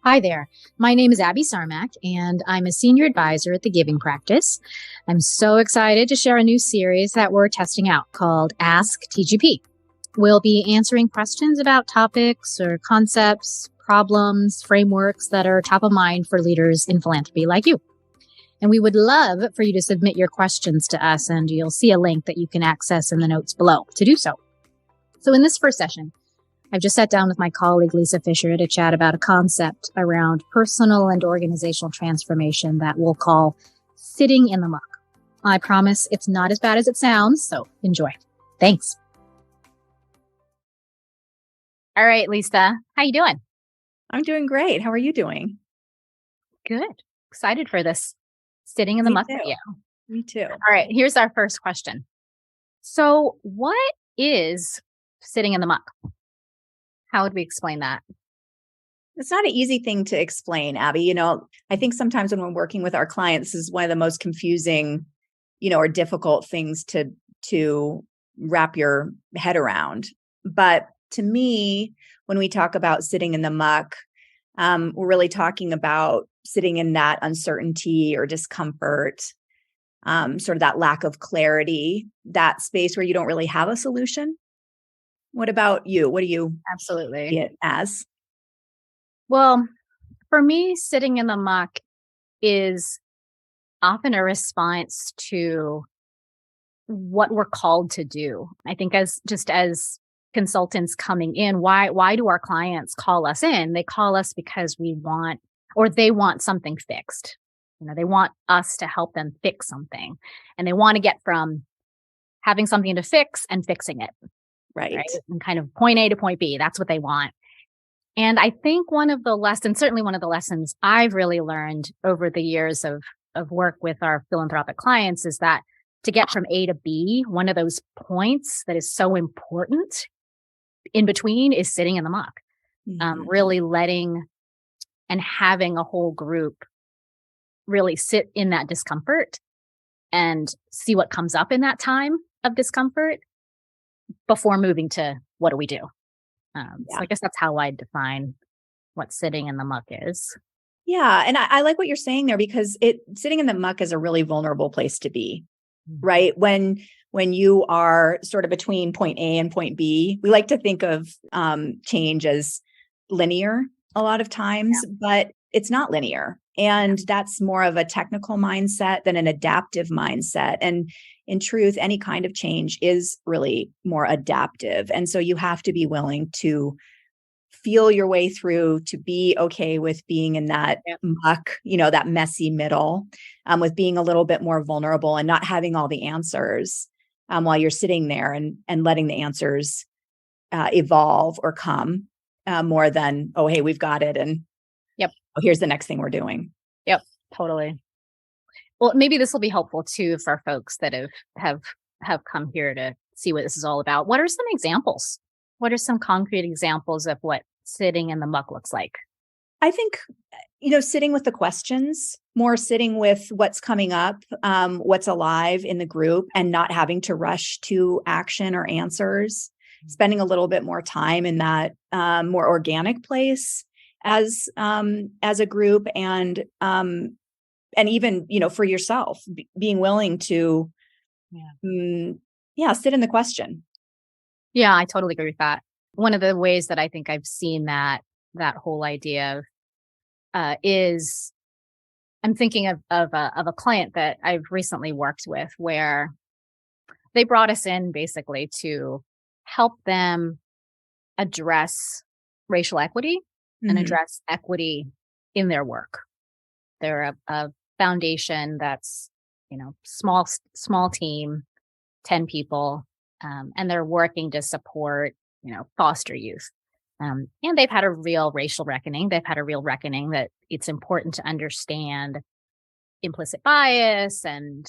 Hi there. My name is Abby Sarmac, and I'm a senior advisor at the Giving Practice. I'm so excited to share a new series that we're testing out called Ask TGP. We'll be answering questions about topics or concepts, problems, frameworks that are top of mind for leaders in philanthropy like you. And we would love for you to submit your questions to us, and you'll see a link that you can access in the notes below to do so. So in this first session, I've just sat down with my colleague, Lisa Fisher, to chat about a concept around personal and organizational transformation that we'll call sitting in the muck. I promise it's not as bad as it sounds, so enjoy. Thanks. All right, Lisa, how you doing? I'm doing great. How are you doing? Good. Excited for this sitting in the muck video. Me too. All right, here's our first question. So what is sitting in the muck? How would we explain that? It's not an easy thing to explain, Abby. I think sometimes when we're working with our clients, this is one of the most confusing, or difficult things to wrap your head around. But to me, when we talk about sitting in the muck, we're really talking about sitting in that uncertainty or discomfort, sort of that lack of clarity, that space where you don't really have a solution. What about you? What do you Absolutely see it as? Well, for me, sitting in the muck is often a response to what we're called to do. I think as consultants coming in, why do our clients call us in? They call us because they want something fixed. They want us to help them fix something, and they want to get from having something to fix and fixing it. Right. And kind of point A to point B. That's what they want. And I think one of the lessons I've really learned over the years of work with our philanthropic clients is that to get from A to B, one of those points that is so important in between is sitting in the muck. Really letting and having a whole group really sit in that discomfort and see what comes up in that time of discomfort before moving to what do we do? So I guess that's how I define what sitting in the muck is. Yeah. And I like what you're saying there, because sitting in the muck is a really vulnerable place to be, right? When you are sort of between point A and point B, we like to think of change as linear a lot of times, but it's not linear. And that's more of a technical mindset than an adaptive mindset. And in truth, any kind of change is really more adaptive. And so you have to be willing to feel your way through, to be okay with being in that muck, that messy middle, with being a little bit more vulnerable and not having all the answers while you're sitting there and letting the answers evolve or come more than, oh, hey, we've got it. And here's the next thing we're doing. Yep, totally. Well, maybe this will be helpful too for folks that have come here to see what this is all about. What are some examples? What are some concrete examples of what sitting in the muck looks like? I think, sitting with the questions, more sitting with what's coming up, what's alive in the group, and not having to rush to action or answers, spending a little bit more time in that more organic place as a group, and even, for yourself, being willing to, sit in the question. Yeah, I totally agree with that. One of the ways that I think I've seen that whole idea is I'm thinking of a client that I've recently worked with, where they brought us in basically to help them address racial equity and address equity in their work. They're a foundation that's, small team, 10 people, and they're working to support, foster youth. And they've had a real racial reckoning. They've had a real reckoning that it's important to understand implicit bias and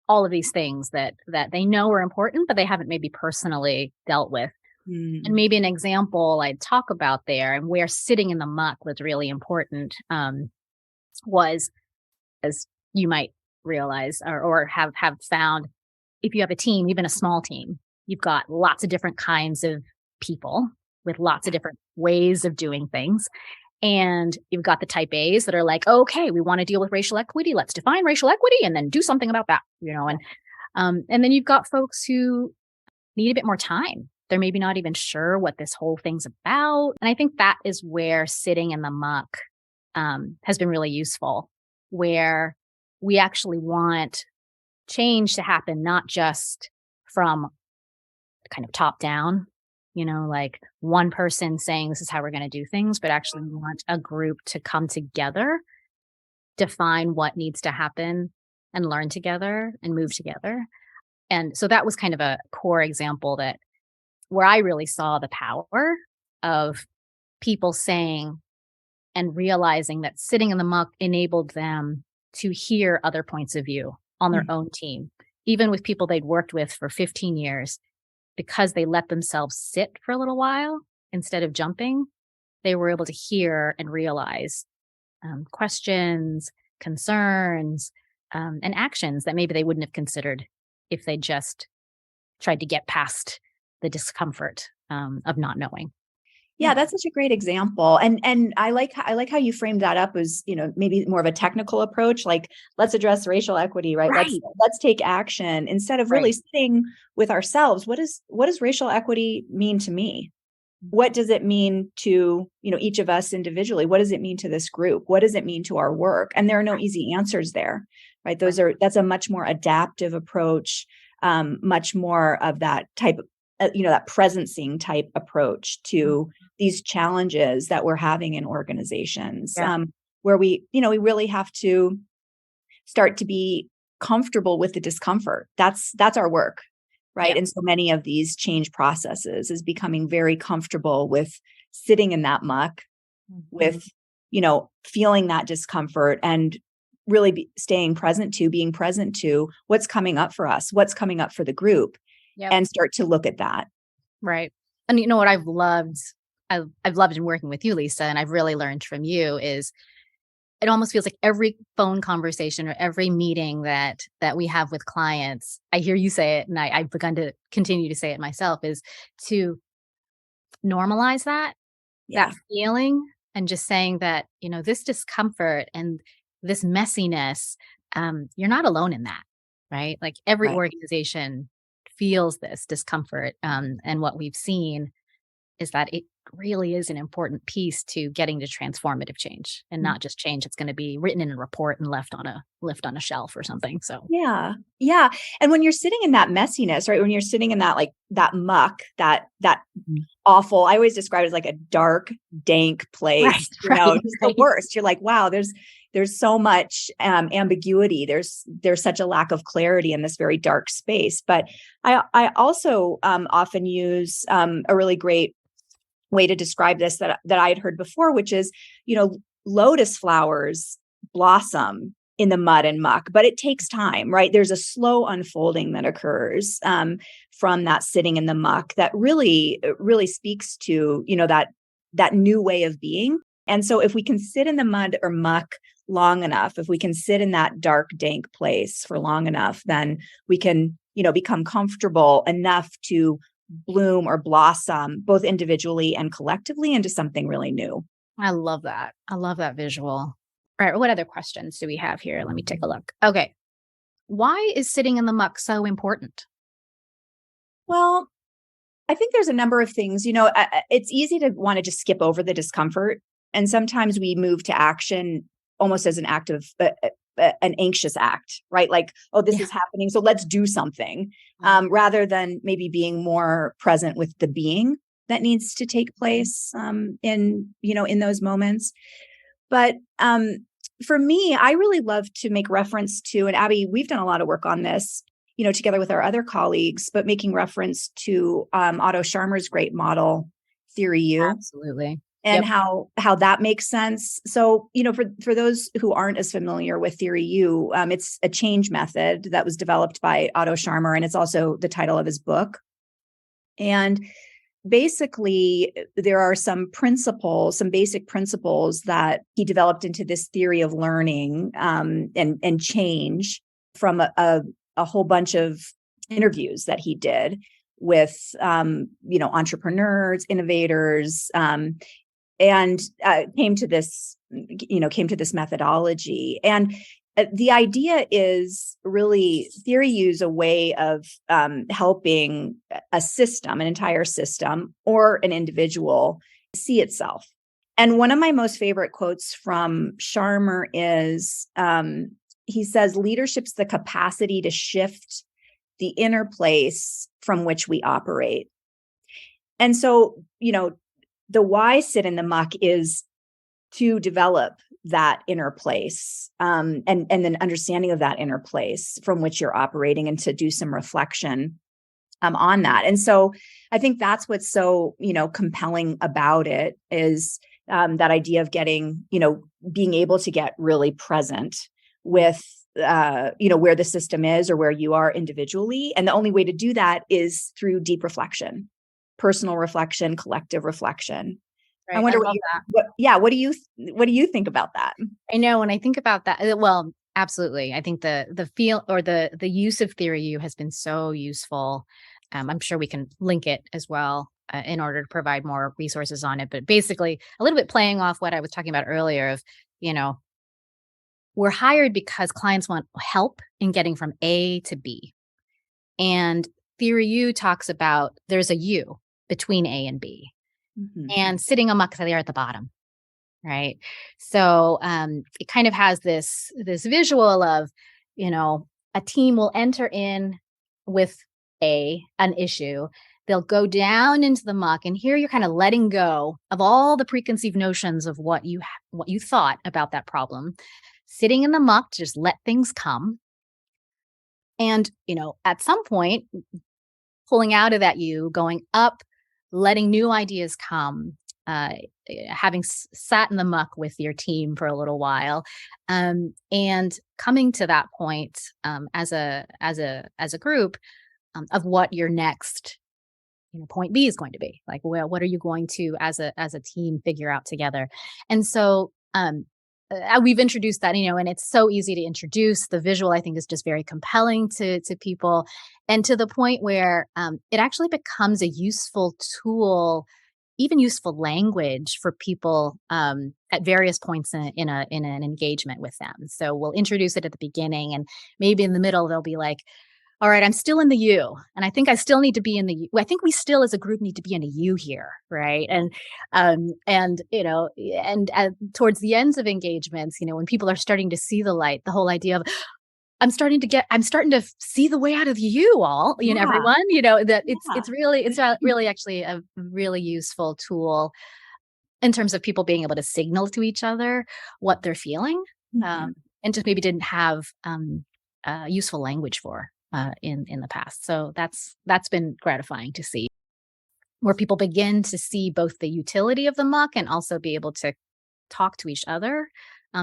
all of these things that they know are important, but they haven't maybe personally dealt with. And maybe an example I'd talk about there, and where sitting in the muck was really important, was, as you might realize or have found, if you have a team, even a small team, you've got lots of different kinds of people with lots of different ways of doing things. And you've got the type A's that are like, okay, we want to deal with racial equity. Let's define racial equity and then do something about that, and then you've got folks who need a bit more time. They're maybe not even sure what this whole thing's about. And I think that is where sitting in the muck has been really useful, where we actually want change to happen, not just from kind of top down, like one person saying this is how we're going to do things, but actually we want a group to come together, define what needs to happen, and learn together and move together. And so that was kind of a core example that where I really saw the power of people saying and realizing that sitting in the muck enabled them to hear other points of view on their own team, even with people they'd worked with for 15 years, because they let themselves sit for a little while instead of jumping. They were able to hear and realize questions, concerns, and actions that maybe they wouldn't have considered if they just tried to get past the discomfort of not knowing. Yeah, that's such a great example. And I like how you framed that up as, maybe more of a technical approach, like let's address racial equity, right? Right. Let's take action instead of really sitting with ourselves. What does racial equity mean to me? What does it mean to, each of us individually? What does it mean to this group? What does it mean to our work? And there are no easy answers there, right? That's a much more adaptive approach, much more of that type of, that presencing type approach to these challenges that we're having in organizations, where we really have to start to be comfortable with the discomfort. That's our work, right? And so many of these change processes is becoming very comfortable with sitting in that muck, with, feeling that discomfort and really being present to what's coming up for us, what's coming up for the group. And start to look at that. Right. And you know what I've loved in working with you, Lisa, and I've really learned from you is it almost feels like every phone conversation or every meeting that we have with clients, I hear you say it, and I've begun to continue to say it myself, is to normalize that feeling and just saying that, this discomfort and this messiness, you're not alone in that, right? Like every organization feels this discomfort. And what we've seen is that it really is an important piece to getting to transformative change, and not just change that's going to be written in a report and left on a shelf or something. So yeah. And when you're sitting in that messiness, right? When you're sitting in that, like that muck, that awful, I always describe it as like a dark, dank place, just the worst. You're like, wow, there's so much ambiguity. There's such a lack of clarity in this very dark space. But I also often use a really great way to describe this that I had heard before, which is, lotus flowers blossom in the mud and muck, but it takes time, right? There's a slow unfolding that occurs from that sitting in the muck that really speaks to, that new way of being. And so if we can sit in the mud or muck long enough, if we can sit in that dark, dank place for long enough, then we can, become comfortable enough to bloom or blossom both individually and collectively into something really new. I love that. I love that visual. All right. What other questions do we have here? Let me take a look. Okay. Why is sitting in the muck so important? Well, I think there's a number of things. It's easy to want to just skip over the discomfort. And sometimes we move to action almost as an act of an anxious act, right? Like, oh, this is happening, so let's do something, rather than maybe being more present with the being that needs to take place in those moments. But for me, I really love to make reference to, and Abby, we've done a lot of work on this, together with our other colleagues, but making reference to Otto Scharmer's great model, Theory U. Absolutely. And how that makes sense. So, for those who aren't as familiar with Theory U, it's a change method that was developed by Otto Scharmer, and it's also the title of his book. And basically, there are some basic principles that he developed into this theory of learning and change from a whole bunch of interviews that he did with entrepreneurs, innovators, and came to this methodology. And the idea is really theory use a way of helping a system, an entire system, or an individual see itself. And one of my most favorite quotes from Scharmer is, he says, leadership's the capacity to shift the inner place from which we operate. And so, the why sit in the muck is to develop that inner place, and then understanding of that inner place from which you're operating, and to do some reflection on that. And so I think that's what's so, compelling about it is that idea of getting, being able to get really present with, where the system is or where you are individually. And the only way to do that is through deep reflection, personal reflection, collective reflection. Right. I wonder I love what do you think about that? I know when I think about that, well, absolutely. I think the feel or the use of theory U has been so useful. I'm sure we can link it as well in order to provide more resources on it. But basically, a little bit playing off what I was talking about earlier of, we're hired because clients want help in getting from A to B. And theory U talks about there's a U between A and B. Mm-hmm. And sitting amok there at the bottom. Right. So it kind of has this visual of, a team will enter in with an issue. They'll go down into the muck, and here you're kind of letting go of all the preconceived notions of what you thought about that problem. Sitting in the muck, just let things come. And, at some point, pulling out of that going up, letting new ideas come, having sat in the muck with your team for a little while, and coming to that point as a group of what your next point B is going to be. Like, well, what are you going to as a team figure out together? And so we've introduced that, and it's so easy to introduce. The visual, I think, is just very compelling to people, and to the point where it actually becomes a useful tool, even useful language for people at various points in an engagement with them. So we'll introduce it at the beginning, and maybe in the middle they'll be like, all right, I'm still in the U, and I think I still need to be in the U. I think we still as a group need to be in a U here, right? And towards the ends of engagements, when people are starting to see the light, the whole idea of I'm starting to see the way out of the U all, everyone, that it's really actually a really useful tool in terms of people being able to signal to each other what they're feeling, and just maybe didn't have useful language for in the past. So that's been gratifying to see, where people begin to see both the utility of the muck and also be able to talk to each other.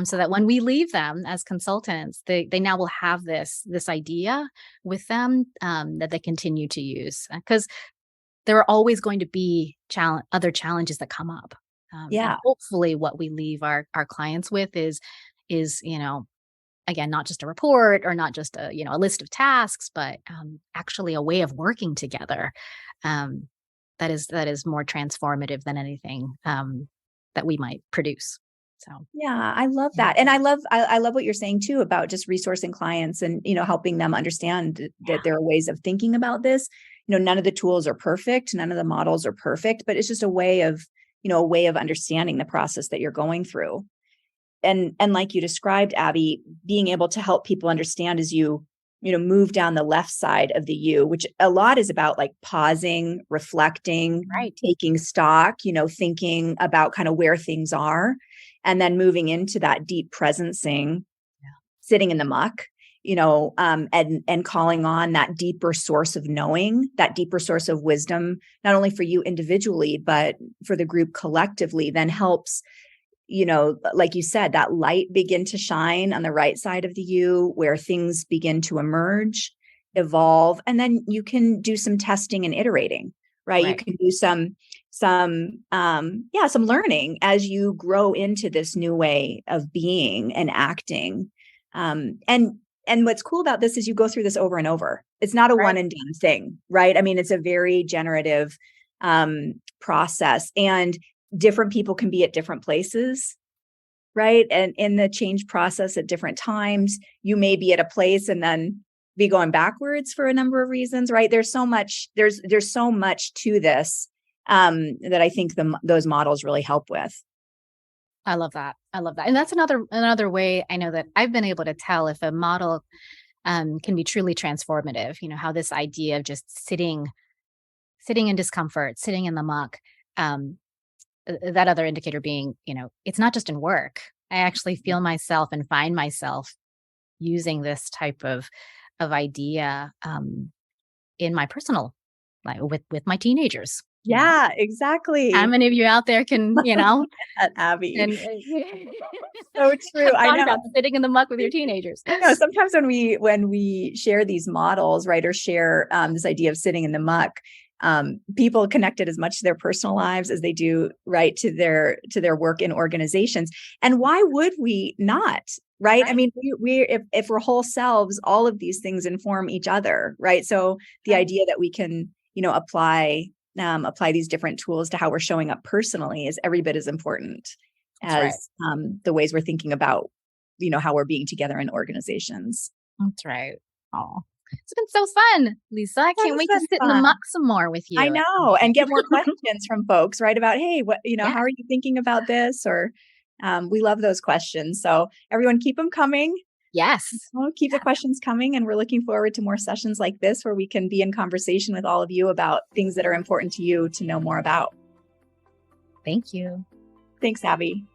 So that when we leave them as consultants, they now will have this idea with them that they continue to use, because there are always going to be other challenges that come up. And hopefully what we leave our clients with is again, not just a report or not just a list of tasks, but actually a way of working together that is more transformative than anything that we might produce. So yeah, I love that. And I love what you're saying too about just resourcing clients and, helping them understand that there are ways of thinking about this. None of the tools are perfect. None of the models are perfect, but it's just a way of understanding the process that you're going through. And like you described, Abby, being able to help people understand as you move down the left side of the U, which a lot is about like pausing, reflecting, taking stock, thinking about kind of where things are, and then moving into that deep presencing, sitting in the muck, and calling on that deeper source of knowing, that deeper source of wisdom, not only for you individually, but for the group collectively, then helps, like you said, that light begin to shine on the right side of the U, where things begin to emerge, evolve, and then you can do some testing and iterating, right? You can do some learning as you grow into this new way of being and acting. And what's cool about this is you go through this over and over. It's not a one and done thing, right? I mean, it's a very generative process. And different people can be at different places, right? And in the change process at different times, you may be at a place and then be going backwards for a number of reasons, right? There's so much, there's so much to this that I think those models really help with. I love that. I love that. And that's another way I know that I've been able to tell if a model can be truly transformative. How this idea of just sitting in discomfort, sitting in the muck, um, that other indicator being, it's not just in work. I actually feel myself and find myself using this type of idea in my personal life with my teenagers. Yeah, How exactly. many of you out there can, At Abby. and So true. have I thought know. about sitting in the muck with your teenagers? I know. Sometimes when we share these models, right, or share this idea of sitting in the muck, people connect it as much to their personal lives as they do, right, to their work in organizations. And why would we not? Right. I Right, mean, if we're whole selves, all of these things inform each other. Right. So the right. idea that we can, apply these different tools to how we're showing up personally is every bit as important That's right. as the ways we're thinking about, how we're being together in organizations. That's right. Oh, it's been so fun, Lisa. I That can't has wait to been sit in the fun. muck some more with I you at some know, and get more point. questions from folks, right? About, hey, Yeah. how are you thinking about this? Or we love those questions. So everyone keep them coming. Yes. Well, keep the questions coming. And we're looking forward to more sessions like this where we can be in conversation with all of you about things that are important to you to know more about. Thank you. Thanks, Abby.